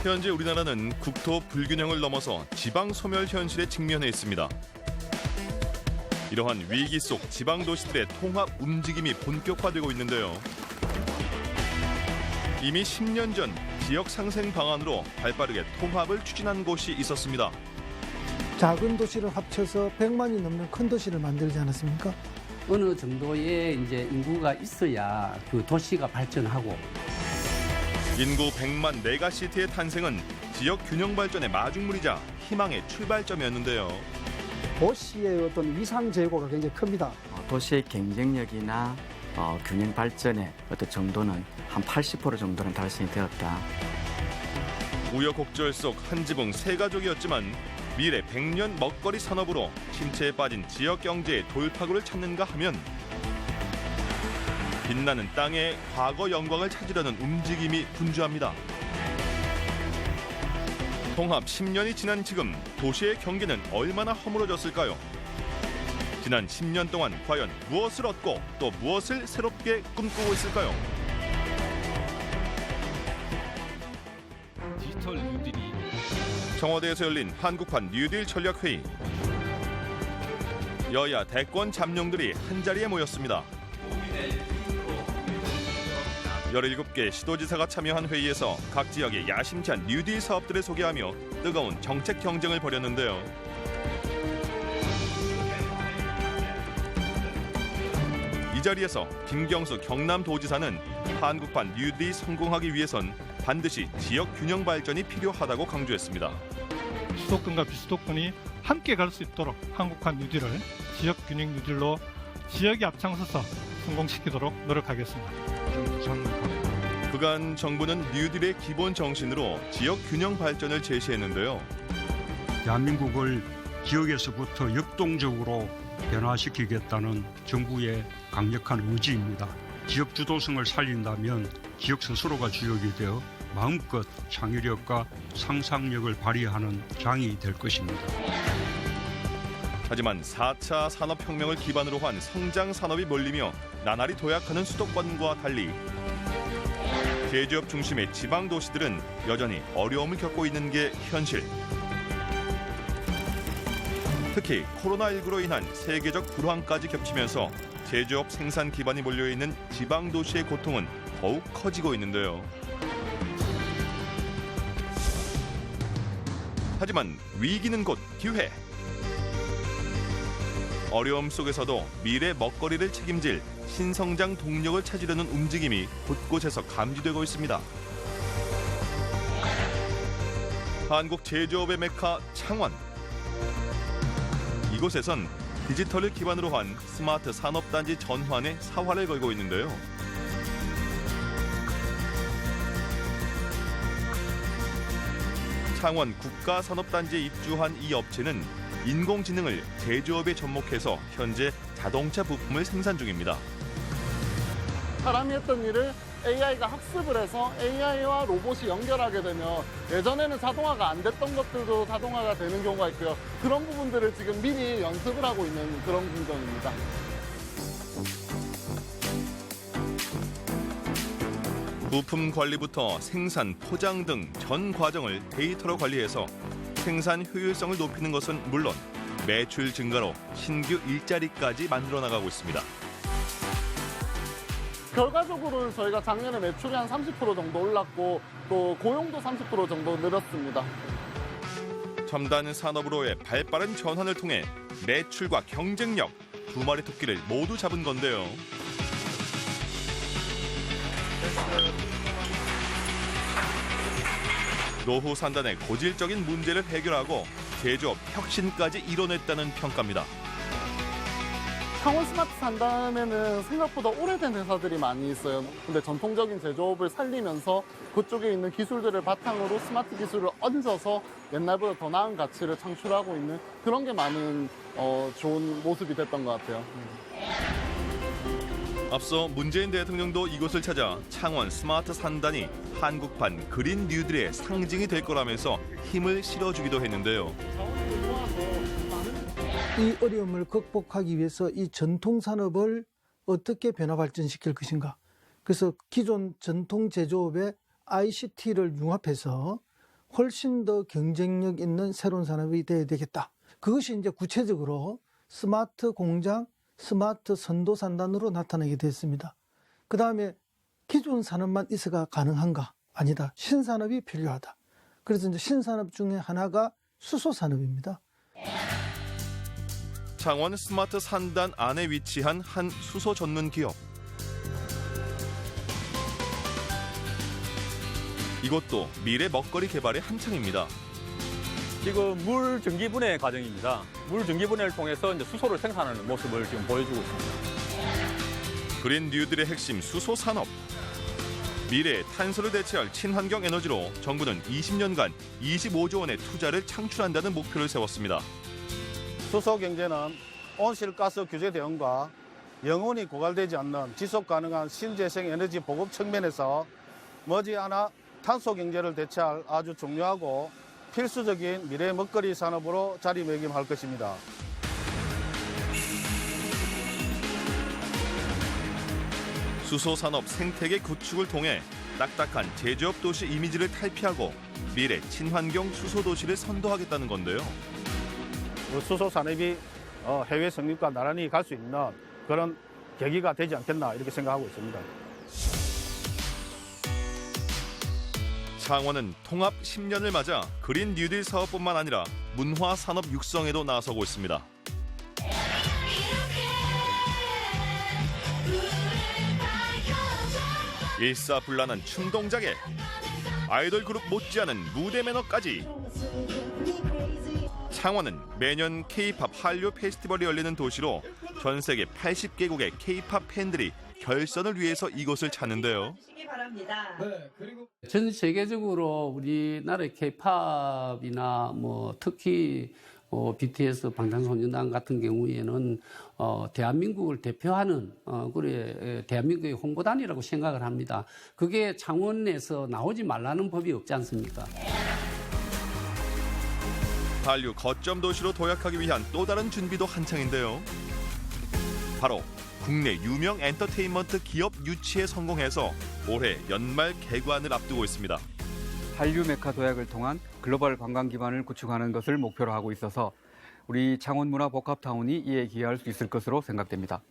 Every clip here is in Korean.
현재 우리나라는 국토 불균형을 넘어서 지방 소멸 현실에 직면해 있습니다. 이러한 위기 속 지방 도시들의 통합 움직임이 본격화되고 있는데요. 이미 10년 전 지역 상생 방안으로 발빠르게 통합을 추진한 곳이 있었습니다. 작은 도시를 합쳐서 100만이 넘는 큰 도시를 만들지 않았습니까? 어느 정도의 이제 인구가 있어야 그 도시가 발전하고. 인구 100만 메가시티의 탄생은 지역 균형 발전의 마중물이자 희망의 출발점이었는데요. 도시의 어떤 위상 제고가 굉장히 큽니다. 도시의 경쟁력이나 균형 발전의 어떤 정도는 한 80% 정도는 달성이 되었다. 우여곡절 속 한 지붕 세 가족이었지만 미래 100년 먹거리 산업으로 침체에 빠진 지역 경제의 돌파구를 찾는가 하면 빛나는 땅에 과거 영광을 찾으려는 움직임이 분주합니다. 통합 10년이 지난 지금 도시의 경계는 얼마나 허물어졌을까요? 지난 10년 동안 과연 무엇을 얻고 또 무엇을 새롭게 꿈꾸고 있을까요? 디지털 뉴딜이 청와대에서 열린 한국판 뉴딜 전략회의. 여야 대권 잠룡들이 한자리에 모였습니다. 17개 시도지사가 참여한 회의에서 각 지역의 야심찬 뉴딜 사업들을 소개하며 뜨거운 정책 경쟁을 벌였는데요. 이 자리에서 김경수 경남도지사는 한국판 뉴딜이 성공하기 위해선 반드시 지역 균형 발전이 필요하다고 강조했습니다. 수도권과 비수도권이 함께 갈 수 있도록 한국판 뉴딜을 지역 균형 뉴딜로 지역이 앞장서서 성공시키도록 노력하겠습니다. 그간 정부는 뉴딜의 기본 정신으로 지역 균형 발전을 제시했는데요. 대한민국을 지역에서부터 역동적으로 변화시키겠다는 정부의 강력한 의지입니다. 지역 주도성을 살린다면 지역 스스로가 주역이 되어 마음껏 창의력과 상상력을 발휘하는 장이 될 것입니다. 하지만 4차 산업혁명을 기반으로 한 성장 산업이 몰리며 나날이 도약하는 수도권과 달리 제조업 중심의 지방 도시들은 여전히 어려움을 겪고 있는 게 현실. 특히 코로나19로 인한 세계적 불황까지 겹치면서 제조업 생산 기반이 몰려있는 지방 도시의 고통은 더욱 커지고 있는데요. 하지만 위기는 곧 기회. 어려움 속에서도 미래 먹거리를 책임질 신성장 동력을 찾으려는 움직임이 곳곳에서 감지되고 있습니다. 한국 제조업의 메카 창원. 이곳에선 디지털을 기반으로 한 스마트 산업단지 전환에 사활을 걸고 있는데요. 창원 국가산업단지에 입주한 이 업체는 인공지능을 제조업에 접목해서 현재 자동차 부품을 생산 중입니다. 사람이 했던 일을 AI가 학습을 해서 AI와 로봇이 연결하게 되면 예전에는 자동화가 안 됐던 것들도 자동화가 되는 경우가 있고요. 그런 부분들을 지금 미리 연습을 하고 있는 그런 공정입니다. 부품 관리부터 생산, 포장 등 전 과정을 데이터로 관리해서 생산 효율성을 높이는 것은 물론 매출 증가로 신규 일자리까지 만들어 나가고 있습니다. 결과적으로는 저희가 작년에 매출이 한 30% 정도 올랐고 또 고용도 30% 정도 늘었습니다. 첨단 산업으로의 발빠른 전환을 통해 매출과 경쟁력 두 마리 토끼를 모두 잡은 건데요. 노후 산단의 고질적인 문제를 해결하고 제조업 혁신까지 이뤄냈다는 평가입니다. 창원 스마트 산단에는 생각보다 오래된 회사들이 많이 있어요. 근데 전통적인 제조업을 살리면서 그쪽에 있는 기술들을 바탕으로 스마트 기술을 얹어서 옛날보다 더 나은 가치를 창출하고 있는 그런 게 많은 좋은 모습이 됐던 것 같아요. 앞서 문재인 대통령도 이곳을 찾아 창원 스마트 산단이 한국판 그린 뉴딜의 상징이 될 거라면서 힘을 실어주기도 했는데요. 이 어려움을 극복하기 위해서 이 전통 산업을 어떻게 변화 발전시킬 것인가. 그래서 기존 전통 제조업에 ICT를 융합해서 훨씬 더 경쟁력 있는 새로운 산업이 되어야 되겠다. 그것이 이제 구체적으로 스마트 공장, 스마트 선도산단으로 나타나게 됐습니다. 그 다음에 기존 산업만 있어가 가능한가? 아니다. 신산업이 필요하다. 그래서 이제 신산업 중에 하나가 수소산업입니다. 창원 스마트 산단 안에 위치한 한 수소 전문 기업. 이것도 미래 먹거리 개발의 한창입니다. 지금 물 전기분해 과정입니다. 물 전기분해를 통해서 이제 수소를 생산하는 모습을 지금 보여주고 있습니다. 그린 뉴딜의 핵심 수소 산업. 미래의 탄소를 대체할 친환경 에너지로 정부는 20년간 25조 원의 투자를 창출한다는 목표를 세웠습니다. 수소 경제는 온실가스 규제 대응과 영원히 고갈되지 않는 지속 가능한 신재생 에너지 보급 측면에서 머지않아 탄소 경제를 대체할 아주 중요하고 필수적인 미래 먹거리 산업으로 자리매김할 것입니다. 수소 산업 생태계 구축을 통해 딱딱한 제조업 도시 이미지를 탈피하고 미래 친환경 수소 도시를 선도하겠다는 건데요. 수소 산업이 해외 성립과 나란히 갈 수 있는 그런 계기가 되지 않겠나 이렇게 생각하고 있습니다. 창원은 통합 10년을 맞아 그린 뉴딜 사업뿐만 아니라 문화 산업 육성에도 나서고 있습니다. 일사불란한 춤동작에 아이돌 그룹 못지않은 무대 매너까지. 창원은 매년 K-팝 한류 페스티벌이 열리는 도시로 전 세계 80개국의 K-팝 팬들이 결선을 위해서 이곳을 찾는데요. 전 세계적으로 우리나라의 K-팝이나 특히 BTS, 방탄소년단 같은 경우에는 대한민국을 대표하는 대한민국의 홍보단이라고 생각을 합니다. 그게 창원에서 나오지 말라는 법이 없지 않습니까? 한류 거점 도시로 도약하기 위한 또 다른 준비도 한창인데요. 바로 국내 유명 엔터테인먼트 기업 유치에 성공해서 올해 연말 개관을 앞두고 있습니다. 한류 메카 도약을 통한 글로벌 관광 기반을 구축하는 것을 목표로 하고 있어서 우리 창원문화복합타운이 이에 기여할 수 있을 것으로 생각됩니다.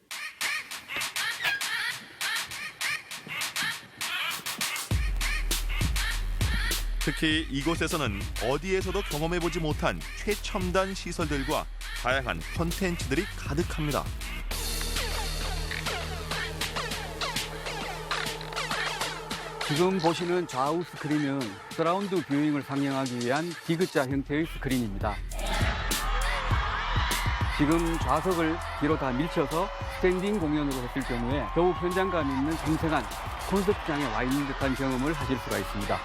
특히 이곳에서는 어디에서도 경험해보지 못한 최첨단 시설들과 다양한 콘텐츠들이 가득합니다. 지금 보시는 좌우 스크린은 서라운드 뷰잉을 상영하기 위한 디귿자 형태의 스크린입니다. 지금 좌석을 뒤로 다 밀쳐서 스탠딩 공연으로 했을 경우에 더욱 현장감 있는 생생한 콘서트장에 와 있는 듯한 경험을 하실 수가 있습니다.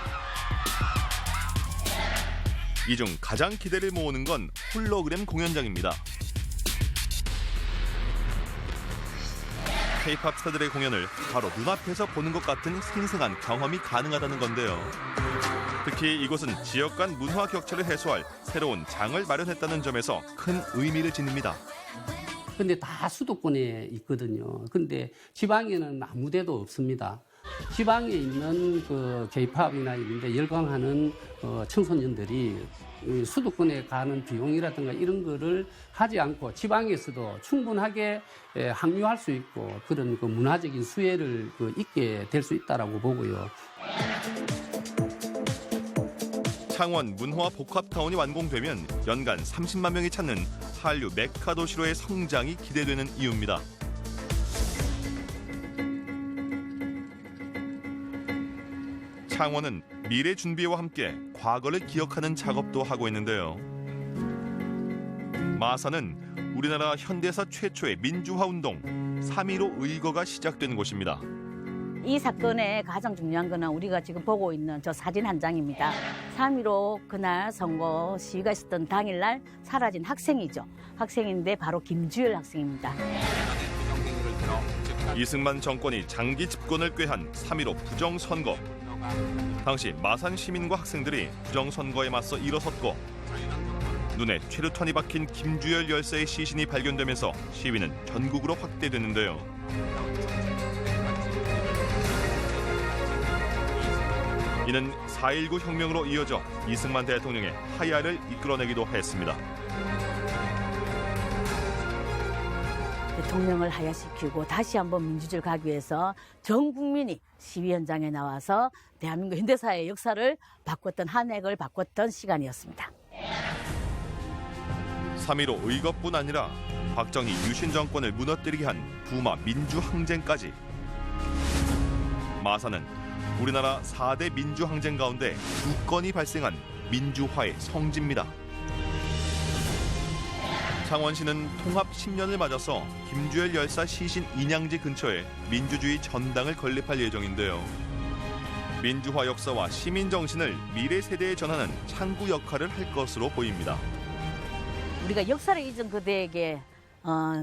이 중 가장 기대를 모으는 건 홀로그램 공연장입니다. K-팝 스타들의 공연을 바로 눈앞에서 보는 것 같은 생생한 경험이 가능하다는 건데요. 특히 이곳은 지역 간 문화 격차를 해소할 새로운 장을 마련했다는 점에서 큰 의미를 지닙니다. 근데 다 수도권에 있거든요. 근데 지방에는 아무 데도 없습니다. 지방에 있는 K-팝이나 이런데 열광하는 청소년들이 수도권에 가는 비용이라든가 이런 거를 하지 않고 지방에서도 충분하게 항유할 수 있고 그런 문화적인 수혜를 있게 될 수 있다라고 보고요. 창원 문화 복합타운이 완공되면 연간 30만 명이 찾는 한류 메카 도시로의 성장이 기대되는 이유입니다. 창원은 미래 준비와 함께 과거를 기억하는 작업도 하고 있는데요. 마산은 우리나라 현대사 최초의 민주화 운동 3.15 의거가 시작된 곳입니다. 이 사건의 가장 중요한 거는 우리가 지금 보고 있는 저 사진 한 장입니다. 3.15 그날 선거 시위가 있었던 당일날 사라진 학생이죠. 학생인데 바로 김주열 학생입니다. 이승만 정권이 장기 집권을 꾀한 3.15 부정선거. 당시 마산 시민과 학생들이 부정선거에 맞서 일어섰고 눈에 최루탄이 박힌 김주열 열사의 시신이 발견되면서 시위는 전국으로 확대됐는데요. 이는 4.19 혁명으로 이어져 이승만 대통령의 하야를 이끌어내기도 했습니다. 대통령을 하야시키고 다시 한번 민주주의를 가기 위해서 전 국민이 시위 현장에 나와서 대한민국 현대사의 역사를 바꿨던 한 획을 바꿨던 시간이었습니다. 3.15 의거뿐 아니라 박정희 유신 정권을 무너뜨리게 한 부마 민주항쟁까지. 마사는 우리나라 4대 민주항쟁 가운데 2건이 발생한 민주화의 성지입니다. 창원시는 통합 10년을 맞아서 김주열 열사 시신 인양지 근처에 민주주의 전당을 건립할 예정인데요. 민주화 역사와 시민 정신을 미래 세대에 전하는 창구 역할을 할 것으로 보입니다. 우리가 역사를 잊은 그대에게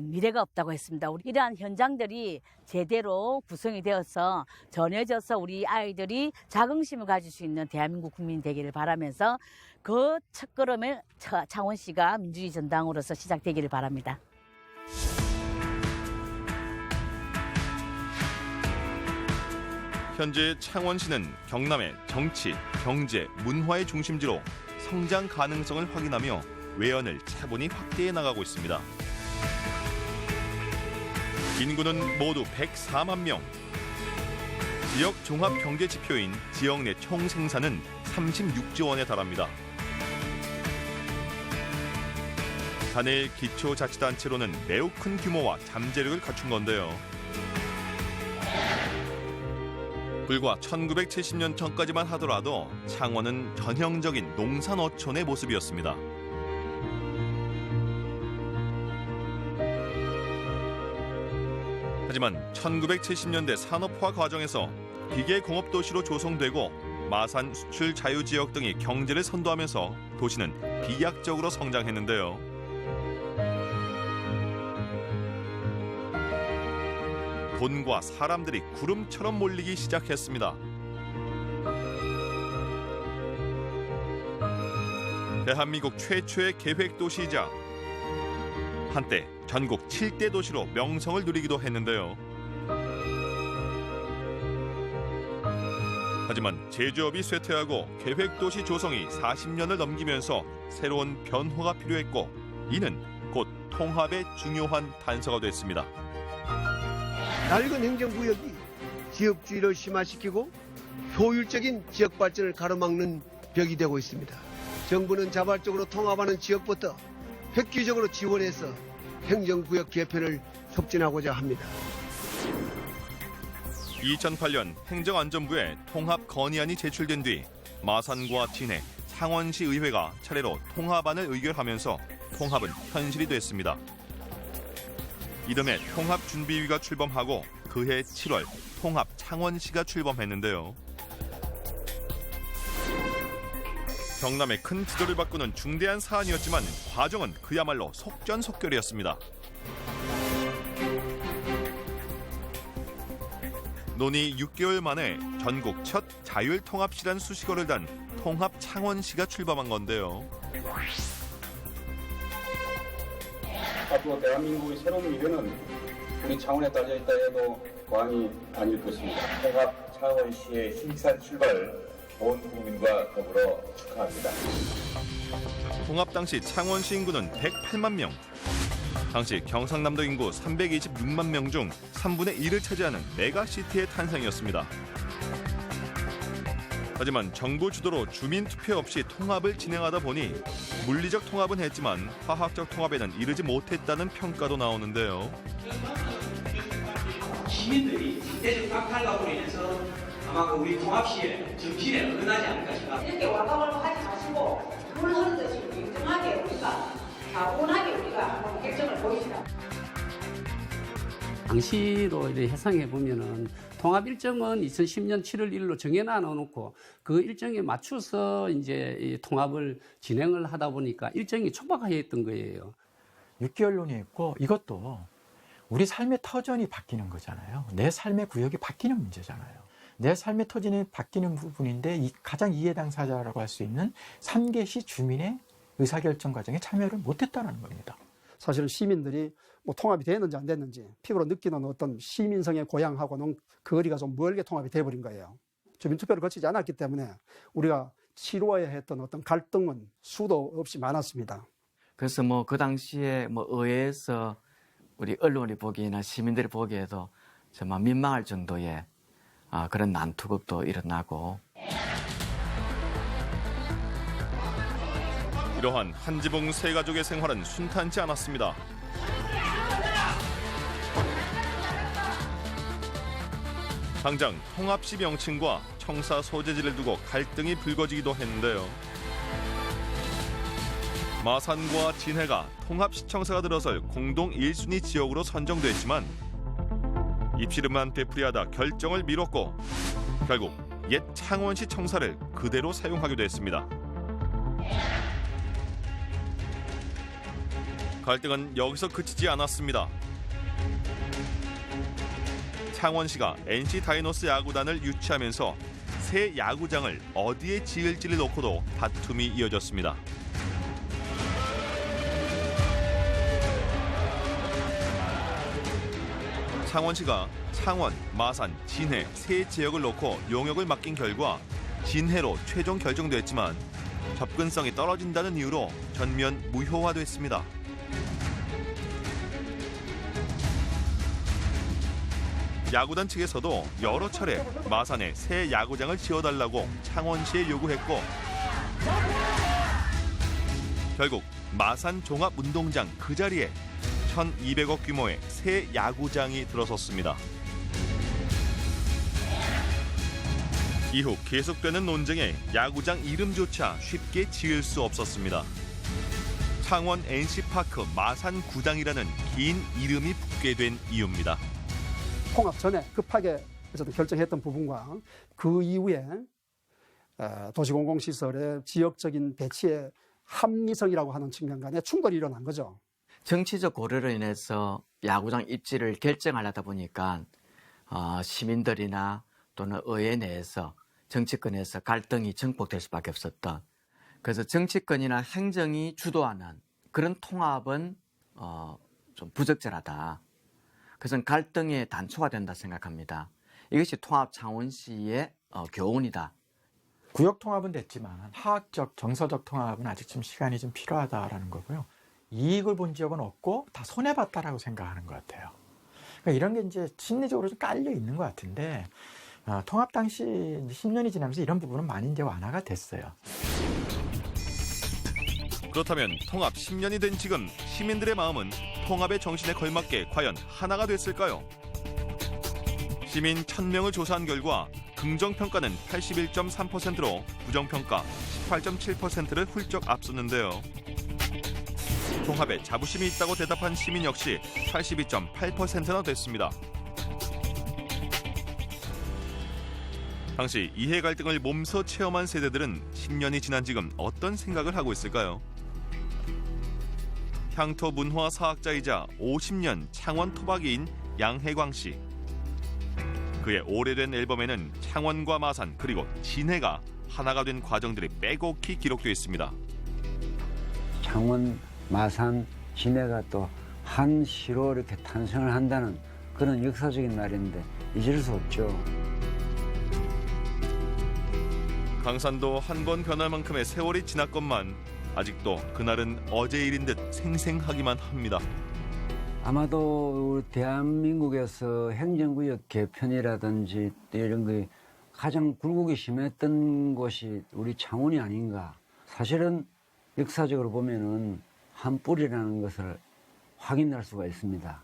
미래가 없다고 했습니다. 이러한 현장들이 제대로 구성이 되어서 전해져서 우리 아이들이 자긍심을 가질 수 있는 대한민국 국민이 되기를 바라면서 그 첫걸음을 창원시가 민주주의 전당으로서 시작되기를 바랍니다. 현재 창원시는 경남의 정치, 경제, 문화의 중심지로 성장 가능성을 확인하며 외연을 차분히 확대해 나가고 있습니다. 인구는 모두 104만 명. 지역 종합 경제 지표인 지역 내 총 생산은 36조 원에 달합니다. 단일 기초자치단체로는 매우 큰 규모와 잠재력을 갖춘 건데요. 불과 1970년 전까지만 하더라도 창원은 전형적인 농산어촌의 모습이었습니다. 하지만 1970년대 산업화 과정에서 기계공업도시로 조성되고 마산 수출 자유지역 등이 경제를 선도하면서 도시는 비약적으로 성장했는데요. 돈과 사람들이 구름처럼 몰리기 시작했습니다. 대한민국 최초의 계획도시이자 한때 전국 7대 도시로 명성을 누리기도 했는데요. 하지만 제조업이 쇠퇴하고 계획도시 조성이 40년을 넘기면서 새로운 변화가 필요했고 이는 곧 통합의 중요한 단서가 됐습니다. 낡은 행정구역이 지역주의를 심화시키고 효율적인 지역 발전을 가로막는 벽이 되고 있습니다. 정부는 자발적으로 통합하는 지역부터 획기적으로 지원해서 행정구역 개편을 촉진하고자 합니다. 2008년 행정안전부에 통합 건의안이 제출된 뒤 마산과 진해, 창원시 의회가 차례로 통합안을 의결하면서 통합은 현실이 됐습니다. 이듬해 통합준비위가 출범하고 그해 7월 통합 창원시가 출범했는데요. 경남의 큰 지도를 바꾸는 중대한 사안이었지만 과정은 그야말로 속전속결이었습니다. 논의 6개월 만에 전국 첫 자율통합시란 수식어를 단 통합 창원시가 출범한 건데요. 앞으로 대한민국의 새로운 미래는 우리 창원에 딸려 있다 해도 과언이 아닐 것입니다. 통합 창원시의 힘찬 출발 온 국민과 더불어 축하합니다. 통합 당시 창원시 인구는 108만 명. 당시 경상남도 인구 326만 명 중 3분의 1을 차지하는 메가시티의 탄생이었습니다. 하지만 정부 주도로 주민 투표 없이 통합을 진행하다 보니 물리적 통합은 했지만 화학적 통합에는 이르지 못했다는 평가도 나오는데요. 시민들이 상대적 박탈감으로 인해서 아마 우리 통합시에 정신에 어긋나지 않을까 싶다. 이렇게 와가와가 하지 마시고 물 흐르듯이 일정하게 우리가 차분하게 우리가 한번 결정을 보입시다. 당시로 이렇게 해상해 보면은 통합 일정은 2010년 7월 1일로 정해놔 놓고 그 일정에 맞춰서 이제 이 통합을 진행을 하다 보니까 일정이 촉박하였던 거예요. 6개월 논의했고 이것도 우리 삶의 터전이 바뀌는 거잖아요. 내 삶의 구역이 바뀌는 문제잖아요. 내 삶의 터전이 바뀌는 부분인데 가장 이해 당사자라고 할 수 있는 3개시 주민의 의사결정 과정에 참여를 못했다는 겁니다. 사실은 시민들이 뭐 통합이 됐는지 안 됐는지 피부로 느끼는 어떤 시민성의 고향하고는 거리가 좀 멀게 통합이 돼버린 거예요. 주민투표를 거치지 않았기 때문에 우리가 치루어야 했던 어떤 갈등은 수도 없이 많았습니다. 그래서 뭐 그 당시에 뭐 의회에서 우리 언론이 보기나 시민들이 보기에도 정말 민망할 정도의 그런 난투극도 일어나고. 이러한 한 지붕 세 가족의 생활은 순탄치 않았습니다. 당장 통합시 명칭과 청사 소재지를 두고 갈등이 불거지기도 했는데요. 마산과 진해가 통합시청사가 들어설 공동 1순위 지역으로 선정됐지만 입씨름만 되풀이하다 결정을 미뤘고 결국 옛 창원시 청사를 그대로 사용하기도 했습니다. 갈등은 여기서 그치지 않았습니다. 창원시가 NC 다이노스 야구단을 유치하면서 새 야구장을 어디에 지을지를 놓고도 다툼이 이어졌습니다. 창원시가 창원, 마산, 진해 세 지역을 놓고 용역을 맡긴 결과 진해로 최종 결정됐지만 접근성이 떨어진다는 이유로 전면 무효화됐습니다. 야구단 측에서도 여러 차례 마산에 새 야구장을 지어달라고 창원시에 요구했고 결국 마산 종합운동장 그 자리에 1,200억 규모의 새 야구장이 들어섰습니다. 이후 계속되는 논쟁에 야구장 이름조차 쉽게 지을 수 없었습니다. 창원 NC파크 마산구장이라는 긴 이름이 붙게 된 이유입니다. 통합 전에 급하게 어쨌든 결정했던 부분과 그 이후에 도시공공시설의 지역적인 배치의 합리성이라고 하는 측면 간에 충돌이 일어난 거죠. 정치적 고려로 인해서 야구장 입지를 결정하려다 보니까 시민들이나 또는 의회 내에서 정치권에서 갈등이 증폭될 수밖에 없었던, 그래서 정치권이나 행정이 주도하는 그런 통합은 좀 부적절하다. 그것은 갈등의 단초가 된다 생각합니다. 이것이 통합 창원시의 교훈이다. 구역 통합은 됐지만 화학적, 정서적 통합은 아직 좀 시간이 좀 필요하다라는 거고요. 이익을 본 지역은 없고 다 손해봤다라고 생각하는 것 같아요. 그러니까 이런 게 이제 심리적으로 좀 깔려 있는 것 같은데 통합 당시 10년이 지나면서 이런 부분은 많이 이제 완화가 됐어요. 그렇다면 통합 10년이 된 지금 시민들의 마음은 통합의 정신에 걸맞게 과연 하나가 됐을까요? 시민 1,000명을 조사한 결과 긍정평가는 81.3%로 부정평가 18.7%를 훌쩍 앞섰는데요. 통합에 자부심이 있다고 대답한 시민 역시 82.8%나 됐습니다. 당시 이해 갈등을 몸소 체험한 세대들은 10년이 지난 지금 어떤 생각을 하고 있을까요? 향토 문화 사학자이자 50년 창원 토박이인 양혜광 씨. 그의 오래된 앨범에는 창원과 마산 그리고 진해가 하나가 된 과정들이 빼곡히 기록되어 있습니다. 창원, 마산, 진해가 또 한 시로 이렇게 탄생을 한다는 그런 역사적인 날인데 잊을 수 없죠. 강산도 한 번 변할 만큼의 세월이 지났건만 아직도 그날은 어제 일인 듯 생생하기만 합니다. 아마도 우리 대한민국에서 행정구역 개편이라든지 이런 게 가장 굴곡이 심했던 곳이 우리 창원이 아닌가. 사실은 역사적으로 보면은 한 뿌리라는 것을 확인할 수가 있습니다.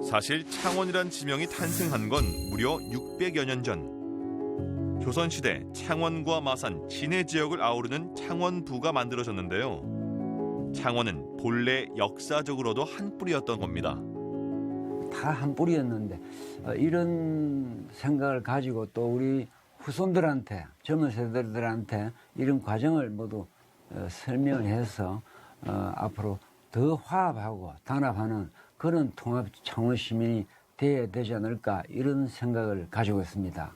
사실 창원이란 지명이 탄생한 건 무려 600여 년 전. 조선시대 창원과 마산, 진해 지역을 아우르는 창원부가 만들어졌는데요. 창원은 본래 역사적으로도 한 뿌리였던 겁니다. 다 한 뿌리였는데 이런 생각을 가지고 또 우리 후손들한테, 젊은 세대들한테 이런 과정을 모두 설명을 해서 앞으로 더 화합하고 단합하는 그런 통합 창원 시민이 되어야 되지 않을까 이런 생각을 가지고 있습니다.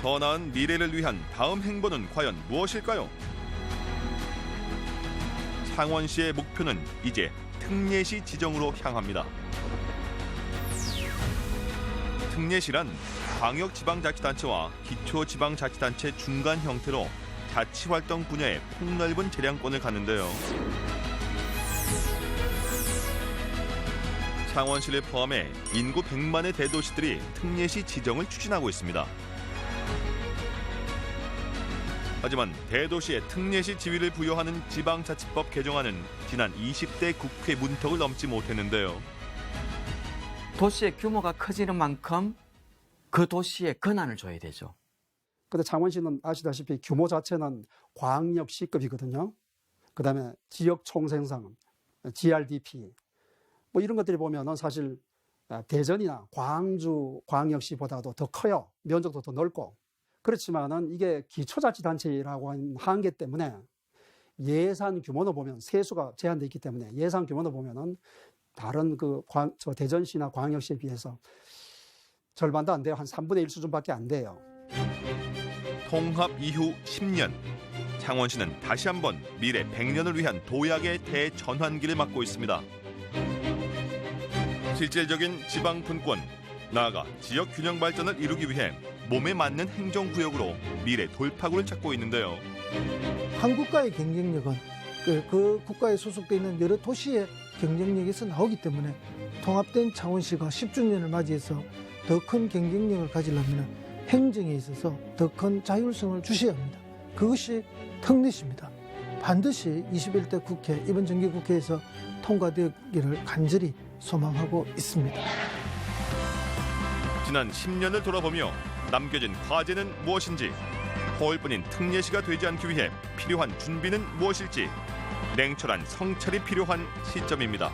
더 나은 미래를 위한 다음 행보는 과연 무엇일까요? 창원시의 목표는 이제 특례시 지정으로 향합니다. 특례시란 광역지방자치단체와 기초지방자치단체 중간 형태로 자치활동 분야의 폭넓은 재량권을 갖는데요. 창원시를 포함해 인구 100만의 대도시들이 특례시 지정을 추진하고 있습니다. 하지만 대도시에 특례시 지위를 부여하는 지방자치법 개정안은 지난 20대 국회 문턱을 넘지 못했는데요. 도시의 규모가 커지는 만큼 그 도시에 권한을 줘야 되죠. 근데 창원시는 아시다시피 규모 자체는 광역시급이거든요. 그다음에 지역 총생산, GRDP 뭐 이런 것들이 보면은 사실 대전이나 광주 광역시보다도 더 커요. 면적도 더 넓고. 그렇지만은 이게 기초자치단체라고 하는 한계 때문에 예산 규모로 보면 세수가 제한되어 있기 때문에 예산 규모로 보면은 다른 저 대전시나 광역시에 비해서 절반도 안 돼요. 한 3분의 1 수준밖에 안 돼요. 통합 이후 10년, 창원시는 다시 한번 미래 100년을 위한 도약의 대전환기를 맞고 있습니다. 실질적인 지방 분권, 나아가 지역 균형 발전을 이루기 위해 몸에 맞는 행정구역으로 미래 돌파구를 찾고 있는데요. 한 국가의 경쟁력은 그 국가에 소속되어 있는 여러 도시의 경쟁력에서 나오기 때문에 통합된 창원시가 10주년을 맞이해서 더 큰 경쟁력을 가지려면 행정에 있어서 더 큰 자율성을 주셔야 합니다. 그것이 특례시입니다. 반드시 21대 국회, 이번 정기국회에서 통과되기를 간절히 소망하고 있습니다. 지난 10년을 돌아보며 남겨진 과제는 무엇인지, 허울뿐인 특례시가 되지 않기 위해 필요한 준비는 무엇일지 냉철한 성찰이 필요한 시점입니다.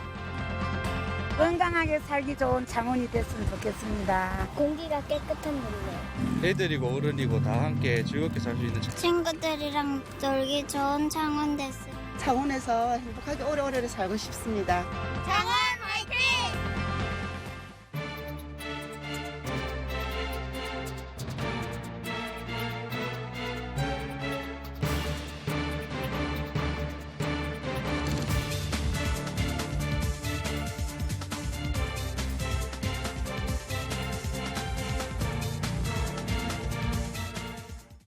건강하게 살기 좋은 창원이 됐으면 좋겠습니다. 공기가 깨끗한 동네. 애들이고 어른이고 다 함께 즐겁게 살 수 있는 친구들이랑 놀기 좋은 창원 됐습니다. 창원에서 행복하게 오래오래 살고 싶습니다. 창원!